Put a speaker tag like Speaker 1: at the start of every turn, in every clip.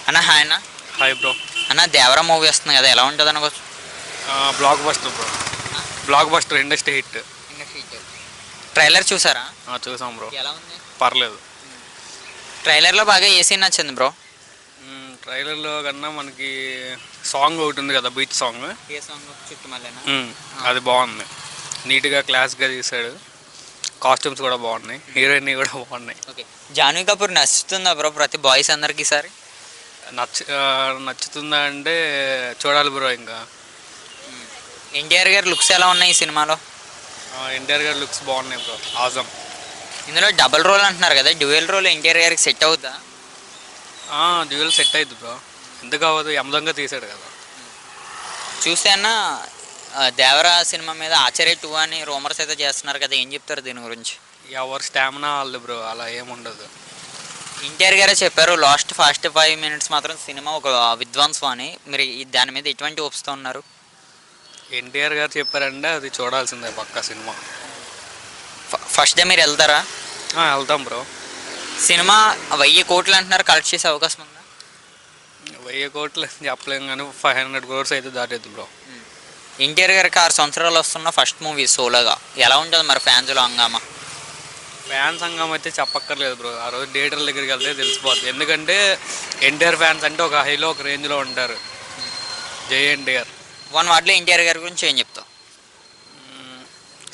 Speaker 1: అన్న హాయ్ అన్న.
Speaker 2: Hi bro.
Speaker 1: అన్న దేవరా మూవీ వస్తుంది కదా, ఎలా ఉంటుంది అనుకోవచ్చు?
Speaker 2: Block buster bro. Block buster industry hit.
Speaker 1: Trailer చూసారా?
Speaker 2: చూసాం బ్రో.
Speaker 1: ఎలా ఉంది?
Speaker 2: పర్లేదు.
Speaker 1: ట్రైలర్లో బాగా ఏ సీన్ నచ్చింది బ్రో?
Speaker 2: ట్రైలర్లో కన్నా మనకి సాంగ్ ఒకటి ఉంది కదా, బీచ్ సాంగ్.
Speaker 1: ఏ సాంగ్? చుట్టుమల్లేనా?
Speaker 2: అది బాగుంది, నీట్గా క్లాస్గా తీసాడు. కాస్ట్యూమ్స్ కూడా బాగున్నాయి, హీరోయిన్ కూడా బాగున్నాయి.
Speaker 1: ఓకే, జాన్వీ కపూర్ నచ్చుతుందా బ్రో ప్రతి బాయ్స్ అందరికి ఈసారి?
Speaker 2: నచ్చుతుందా అంటే చూడాలి బ్రో. ఇంకా
Speaker 1: ఎన్టీఆర్ గారి లుక్స్ ఎలా ఉన్నాయి ఈ సినిమాలో?
Speaker 2: ఎన్టీఆర్ గారి లుక్స్ బాగున్నాయి బ్రో, ఆజం.
Speaker 1: ఇందులో డబుల్ రోల్ అంటున్నారు కదా, డ్యూయల్ రోల్ ఎన్టీఆర్ గారికి సెట్ అవుతుందా?
Speaker 2: డ్యూయల్ సెట్ అవుతుంది బ్రో, ఎందుకు అవ్వదు, యమదంగా తీసాడు కదా.
Speaker 1: చూస్తే అన్న దేవరా సినిమా మీద ఆచార్య 2 అని రూమర్స్ అయితే చేస్తున్నారు కదా, ఏం చెప్తారు దీని గురించి?
Speaker 2: ఎవరు స్టామినా వాళ్ళు బ్రో, అలా ఏముండదు.
Speaker 1: ఎన్టీఆర్ గారే చెప్పారు లాస్ట్ ఫస్ట్ 5 minutes మాత్రం సినిమా ఒక విధ్వంసం అని. మీరు దాని మీద ఎటువంటి ఒప్పుస్తూ ఉన్నారు?
Speaker 2: ఎన్టీఆర్ గారు చెప్పారంటే అది చూడాల్సిందే పక్కా సినిమా.
Speaker 1: ఫస్ట్ డే మీరు వెళ్తారా?
Speaker 2: వెళ్తాం బ్రో.
Speaker 1: సినిమా 1000 కోట్లు అంటున్నారు, కలెక్ట్ చేసే అవకాశం ఉందా?
Speaker 2: 1000 కోట్లు చెప్పలేం కానీ 500 crores అయితే దాటేది బ్రో.
Speaker 1: ఎన్టీఆర్ గారికి 6 సంవత్సరాలు వస్తున్న ఫస్ట్ మూవీ సోలోగా, ఎలా ఉంటుంది మరి ఫ్యాన్స్లో హంగామా?
Speaker 2: ఫ్యాన్స్ సంఘం అయితే చెప్పక్కర్లేదు బ్రో, ఆ రోజు థియేటర్ల దగ్గరికి వెళ్తే తెలిసిపోతుంది. ఎందుకంటే ఎన్టీఆర్ ఫ్యాన్స్ అంటే ఒక హైలో ఒక రేంజ్లో ఉంటారు. జై ఎన్టీఆర్.
Speaker 1: 1 wordలో ఎన్టీఆర్ గారి గురించి ఏం చెప్తావు?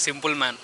Speaker 2: Simple man.